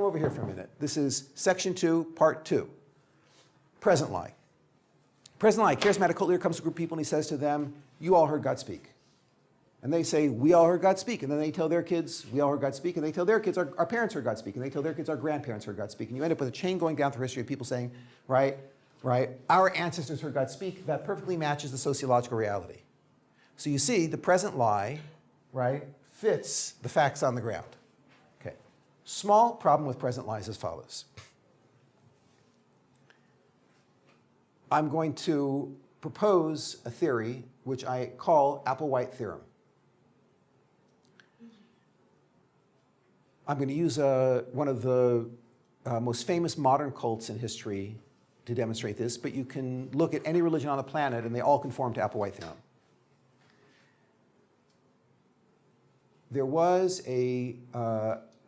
over here for a minute. This is section 2, part 2. Present lie. Present lie. Charismatic cult leader comes to a group of people and he says to them, you all heard God speak. And they say, we all heard God speak. And then they tell their kids, we all heard God speak. And they tell their kids, our parents heard God speak. And they tell their kids, our grandparents heard God speak. And you end up with a chain going down through history of people saying, right, our ancestors heard God speak. That perfectly matches the sociological reality. So you see, the present lie, right, fits the facts on the ground. Okay. Small problem with present lies as follows. I'm going to propose a theory which I call Applewhite Theorem. I'm going to use one of the most famous modern cults in history to demonstrate this, but you can look at any religion on the planet and they all conform to Applewhite Theorem. There was a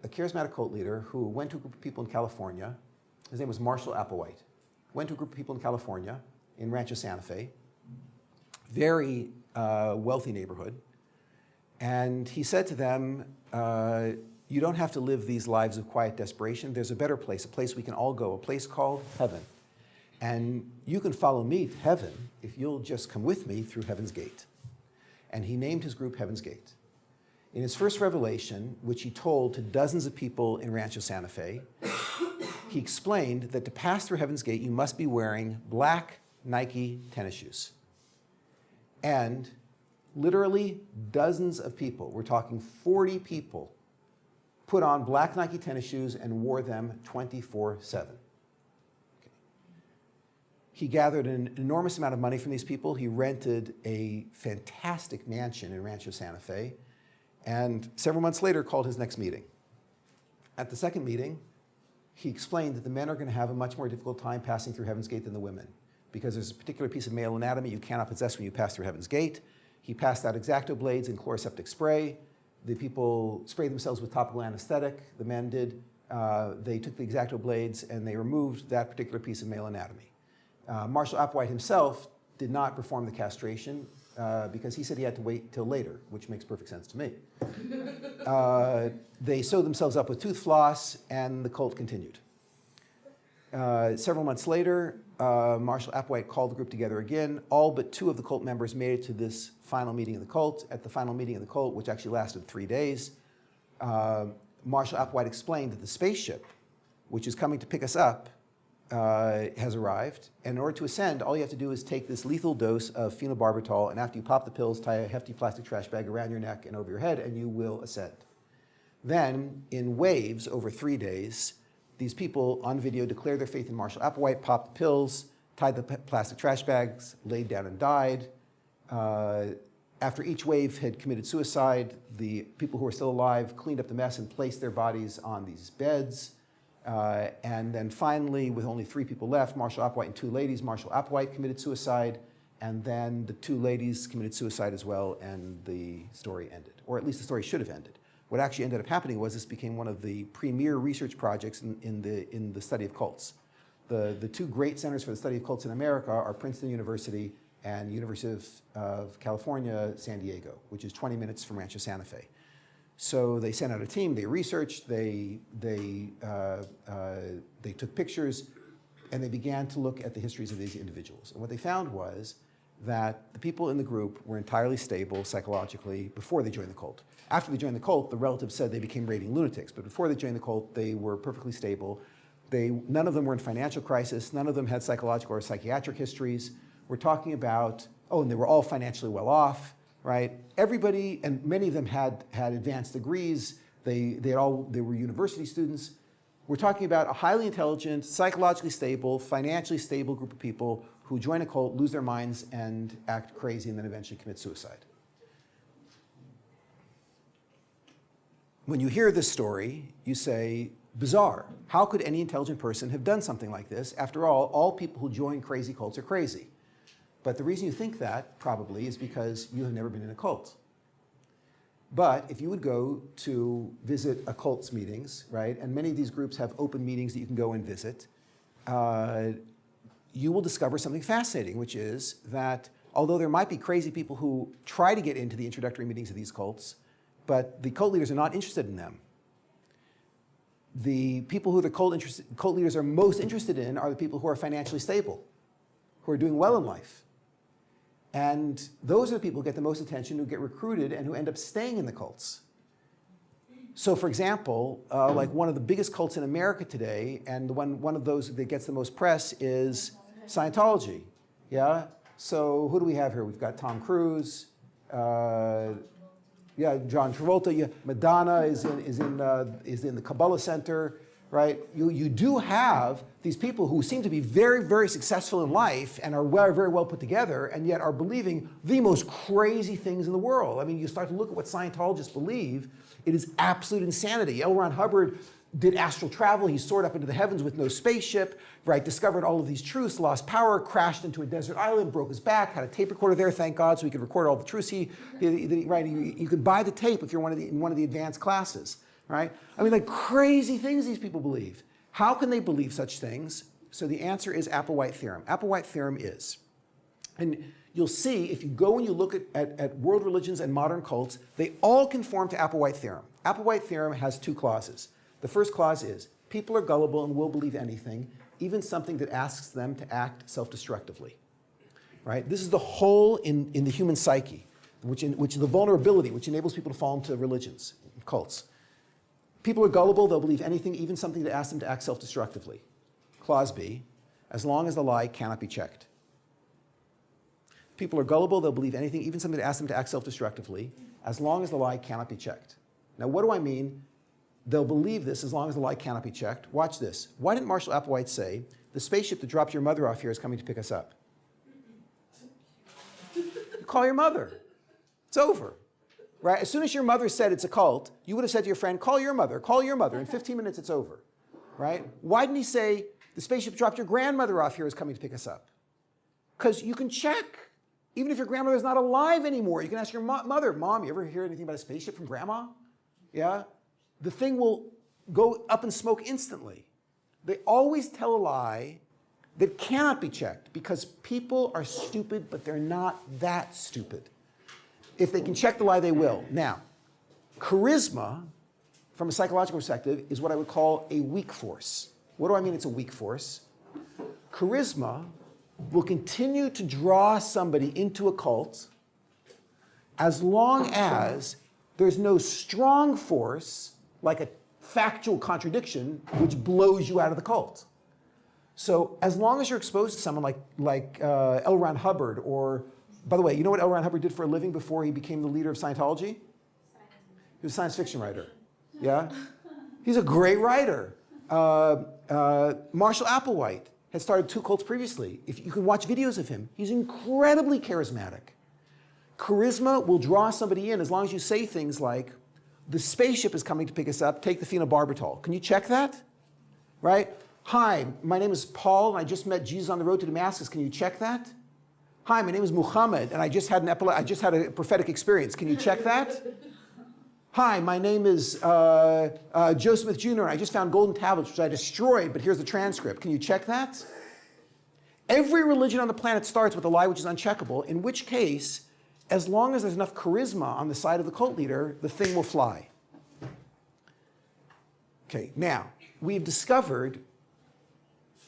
charismatic cult leader who went to a group of people in California. His name was Marshall Applewhite. Went to a group of people in California, in Rancho Santa Fe, very wealthy neighborhood, and he said to them, you don't have to live these lives of quiet desperation. There's a better place, a place we can all go, a place called heaven. And you can follow me to heaven if you'll just come with me through Heaven's Gate. And he named his group Heaven's Gate. In his first revelation, which he told to dozens of people in Rancho Santa Fe, he explained that to pass through Heaven's Gate, you must be wearing black Nike tennis shoes. And literally dozens of people, we're talking 40 people, put on black Nike tennis shoes and wore them 24/7. Okay. He gathered an enormous amount of money from these people. He rented a fantastic mansion in Rancho Santa Fe, and several months later called his next meeting. At the second meeting, he explained that the men are going to have a much more difficult time passing through Heaven's Gate than the women, because there's a particular piece of male anatomy you cannot possess when you pass through Heaven's Gate. He passed out X-Acto blades and chloroseptic spray. The people sprayed themselves with topical anesthetic. The men did. They took the X-Acto blades and they removed that particular piece of male anatomy. Marshall Applewhite himself did not perform the castration because he said he had to wait till later, which makes perfect sense to me. They sewed themselves up with tooth floss and the cult continued. Several months later, Marshall Applewhite called the group together again. All but 2 of the cult members made it to this final meeting of the cult. At the final meeting of the cult, which actually lasted 3 days, Marshall Applewhite explained that the spaceship, which is coming to pick us up, has arrived. And in order to ascend, all you have to do is take this lethal dose of phenobarbital, and after you pop the pills, tie a hefty plastic trash bag around your neck and over your head, and you will ascend. Then, in waves over 3 days, these people on video declared their faith in Marshall Applewhite, popped the pills, tied the plastic trash bags, laid down and died. After each wave had committed suicide, the people who were still alive cleaned up the mess and placed their bodies on these beds. And then finally, with only 3 people left, Marshall Applewhite and 2 ladies, Marshall Applewhite committed suicide, and then the 2 ladies committed suicide as well, and the story ended. Or at least the story should have ended. What actually ended up happening was this became one of the premier research projects in the study of cults. The 2 great centers for the study of cults in America are Princeton University and University of California, San Diego, which is 20 minutes from Rancho Santa Fe. So they sent out a team, they researched, they took pictures, and they began to look at the histories of these individuals. And what they found was that the people in the group were entirely stable psychologically before they joined the cult. After they joined the cult, the relatives said they became raving lunatics, but before they joined the cult, they were perfectly stable. None of them were in financial crisis, none of them had psychological or psychiatric histories. We're talking about, and they were all financially well off, right? Everybody, and many of them had advanced degrees, they were university students. We're talking about a highly intelligent, psychologically stable, financially stable group of people who join a cult, lose their minds, and act crazy, and then eventually commit suicide. When you hear this story, you say, bizarre. How could any intelligent person have done something like this? After all people who join crazy cults are crazy. But the reason you think that, probably, is because you have never been in a cult. But if you would go to visit a cult's meetings, right, and many of these groups have open meetings that you can go and visit, you will discover something fascinating, which is that although there might be crazy people who try to get into the introductory meetings of these cults, but the cult leaders are not interested in them. The people who the cult leaders are most interested in are the people who are financially stable, who are doing well in life. And those are the people who get the most attention, who get recruited, and who end up staying in the cults. So for example, like one of the biggest cults in America today, and one of those that gets the most press is Scientology. Yeah? So who do we have here? We've got Tom Cruise, John Travolta. Yeah, Madonna is in the Kabbalah Center, right? You do have these people who seem to be very, very successful in life and are very well put together, and yet are believing the most crazy things in the world. I mean, you start to look at what Scientologists believe, it is absolute insanity. L. Ron Hubbard did astral travel. He soared up into the heavens with no spaceship, right? Discovered all of these truths, lost power, crashed into a desert island, broke his back, had a tape recorder there, thank God, so he could record all the truths. Right? You could buy the tape if you're in one of the advanced classes, right? I mean, like crazy things these people believe. How can they believe such things? So the answer is Applewhite Theorem. Applewhite Theorem is, and you'll see if you go and you look at world religions and modern cults, they all conform to Applewhite Theorem. Applewhite Theorem has two clauses. The first clause is, people are gullible and will believe anything, even something that asks them to act self-destructively. Right? This is the hole in the human psyche, which is the vulnerability which enables people to fall into religions, cults. People are gullible, they'll believe anything, even something that asks them to act self-destructively. Clause B, as long as the lie cannot be checked. People are gullible, they'll believe anything, even something that asks them to act self-destructively, as long as the lie cannot be checked. Now, what do I mean? They'll believe this as long as the lie cannot be checked. Watch this. Why didn't Marshall Applewhite say, the spaceship that dropped your mother off here is coming to pick us up? You call your mother. It's over. Right? As soon as your mother said it's a cult, you would have said to your friend, call your mother. In 15 minutes, it's over. Right? Why didn't he say, the spaceship dropped your grandmother off here is coming to pick us up? Because you can check. Even if your grandmother is not alive anymore, you can ask your mother, Mom, you ever hear anything about a spaceship from Grandma? Yeah? The thing will go up in smoke instantly. They always tell a lie that cannot be checked because people are stupid, but they're not that stupid. If they can check the lie, they will. Now, charisma, from a psychological perspective, is what I would call a weak force. What do I mean it's a weak force? Charisma will continue to draw somebody into a cult as long as there's no strong force, like a factual contradiction, which blows you out of the cult. So as long as you're exposed to someone like L. Ron Hubbard, or, by the way, you know what L. Ron Hubbard did for a living before he became the leader of Scientology? He was a science fiction writer. Yeah? He's a great writer. Marshall Applewhite had started 2 cults previously. If you can watch videos of him, he's incredibly charismatic. Charisma will draw somebody in as long as you say things like, the spaceship is coming to pick us up, take the phenobarbital. Can you check that? Right? Hi, my name is Paul, and I just met Jesus on the road to Damascus. Can you check that? Hi, my name is Muhammad, and I just had a prophetic experience. Can you check that? Hi, my name is Joe Smith Jr., and I just found golden tablets, which I destroyed, but here's the transcript. Can you check that? Every religion on the planet starts with a lie which is uncheckable, in which case, as long as there's enough charisma on the side of the cult leader, the thing will fly. Okay, now, we've discovered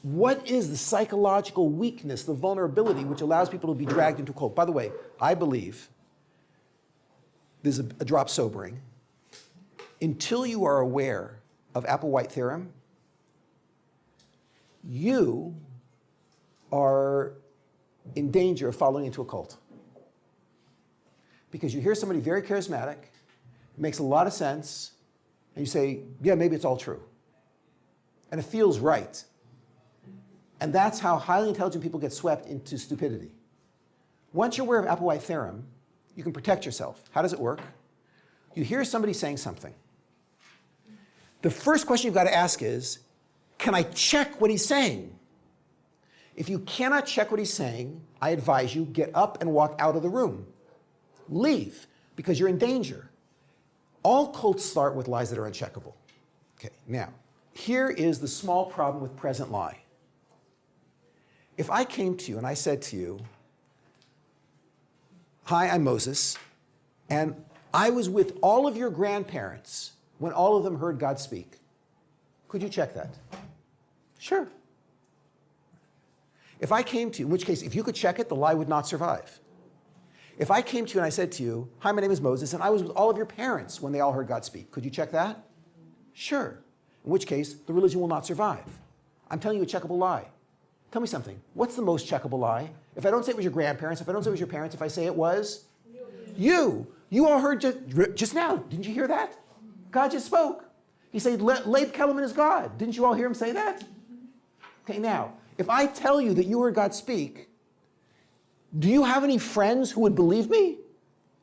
what is the psychological weakness, the vulnerability, which allows people to be dragged into a cult. By the way, I believe, this is a drop sobering, until you are aware of Applewhite Theorem, you are in danger of falling into a cult. Because you hear somebody very charismatic, it makes a lot of sense, and you say, yeah, maybe it's all true. And it feels right. And that's how highly intelligent people get swept into stupidity. Once you're aware of Applewhite Theorem, you can protect yourself. How does it work? You hear somebody saying something. The first question you've got to ask is, can I check what he's saying? If you cannot check what he's saying, I advise you get up and walk out of the room. Leave, because you're in danger. All cults start with lies that are uncheckable. Okay, now, here is the small problem with present lie. If I came to you and I said to you, hi, I'm Moses, and I was with all of your grandparents when all of them heard God speak. Could you check that? Sure. If I came to you, in which case, if you could check it, the lie would not survive. If I came to you and I said to you, hi, my name is Moses, and I was with all of your parents when they all heard God speak, could you check that? Sure. In which case, the religion will not survive. I'm telling you a checkable lie. Tell me something. What's the most checkable lie? If I don't say it was your grandparents, if I don't say it was your parents, if I say it was you. You all heard just now. Didn't you hear that? God just spoke. He said, Kelemen is God. Didn't you all hear him say that? Okay, now, if I tell you that you heard God speak, do you have any friends who would believe me?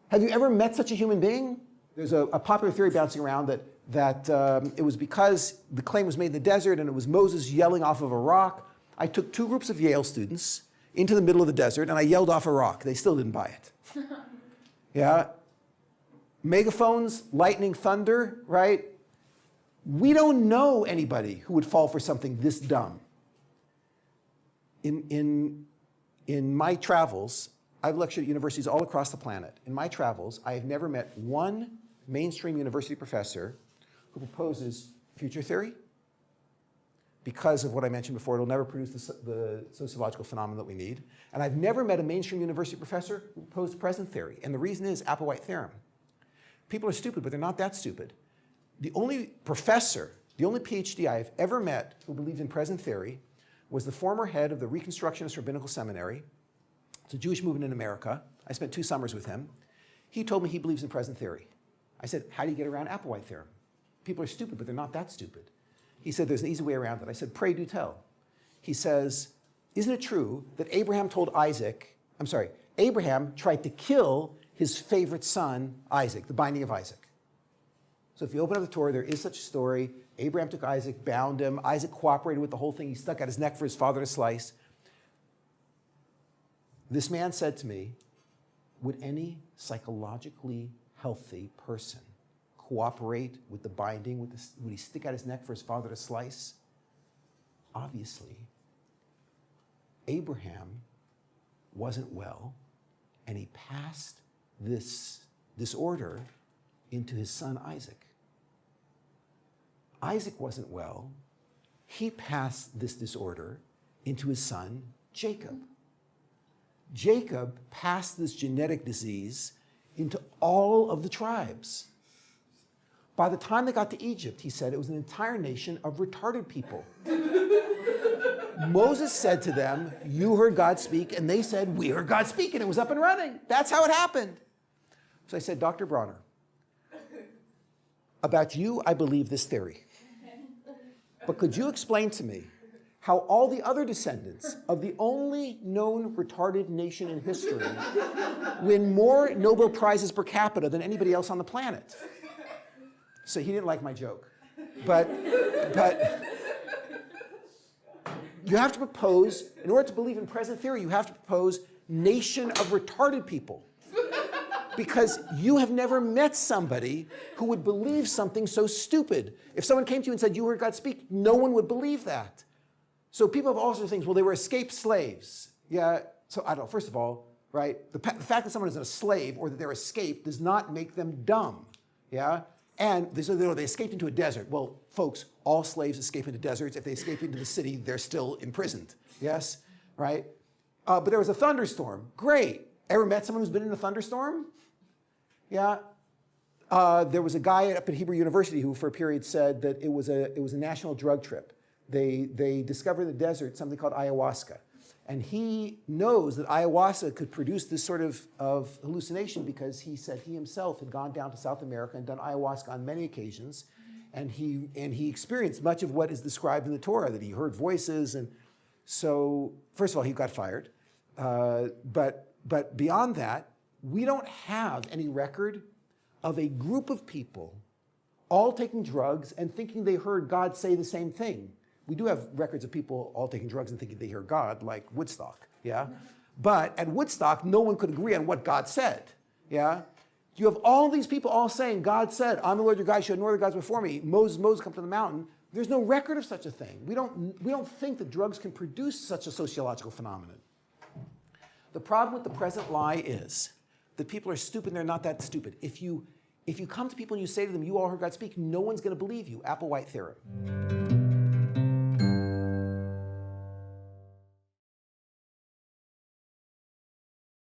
Have you ever met such a human being? There's a popular theory bouncing around that it was because the claim was made in the desert and it was Moses yelling off of a rock. I took 2 groups of Yale students into the middle of the desert and I yelled off a rock. They still didn't buy it. Yeah? Megaphones, lightning, thunder, right? We don't know anybody who would fall for something this dumb. In my travels, I've lectured at universities all across the planet. In my travels, I have never met one mainstream university professor who proposes future theory. Because of what I mentioned before, it'll never produce the sociological phenomenon that we need. And I've never met a mainstream university professor who proposed present theory. And the reason is Applewhite Theorem. People are stupid, but they're not that stupid. The only professor, the only PhD I have ever met who believed in present theory was the former head of the Reconstructionist Rabbinical Seminary. It's a Jewish movement in America. I spent 2 summers with him. He told me he believes in present theory. I said, how do you get around Applewhite Theorem? People are stupid, but they're not that stupid. He said, there's an easy way around it. I said, pray do tell. He says, isn't it true that Abraham tried to kill his favorite son, Isaac, the binding of Isaac. So if you open up the Torah, there is such a story. Abraham took Isaac, bound him. Isaac cooperated with the whole thing. He stuck out his neck for his father to slice. This man said to me, would any psychologically healthy person cooperate with the binding? Would he stick out his neck for his father to slice? Obviously, Abraham wasn't well, and he passed this disorder into his son Isaac. Isaac wasn't well. He passed this disorder into his son Jacob. Jacob passed this genetic disease into all of the tribes. By the time they got to Egypt, he said it was an entire nation of retarded people. Moses said to them, you heard God speak, and they said, we heard God speak, and it was up and running. That's how it happened. So I said, Dr. Bronner, about you, I believe this theory. But could you explain to me how all the other descendants of the only known retarded nation in history win more Nobel Prizes per capita than anybody else on the planet? So he didn't like my joke. But you have to propose, in order to believe in present theory, you have to propose nation of retarded people. Because you have never met somebody who would believe something so stupid. If someone came to you and said, you heard God speak, no one would believe that. So people have all sorts of things. Well, they were escaped slaves. Yeah, so I don't know, first of all, right, the fact that someone is a slave or that they're escaped does not make them dumb. Yeah? And they said, they escaped into a desert. Well, folks, all slaves escape into deserts. If they escape into the city, they're still imprisoned. Yes? Right? But there was a thunderstorm. Great. Ever met someone who's been in a thunderstorm? Yeah. There was a guy up at Hebrew University who for a period said that it was a national drug trip. They discovered in the desert something called ayahuasca. And he knows that ayahuasca could produce this sort of hallucination because he said he himself had gone down to South America and done ayahuasca on many occasions. And he experienced much of what is described in the Torah, that he heard voices. And so, first of all, he got fired. But beyond that, we don't have any record of a group of people all taking drugs and thinking they heard God say the same thing. We do have records of people all taking drugs and thinking they hear God, like Woodstock, yeah? But at Woodstock, no one could agree on what God said, yeah? You have all these people all saying, God said, I'm the Lord your God, you should have no other gods before me. Moses come to the mountain. There's no record of such a thing. We don't think that drugs can produce such a sociological phenomenon. The problem with the present lie is that people are stupid and they're not that stupid. If you come to people and you say to them, you all heard God speak, no one's going to believe you. Applewhite Theorem.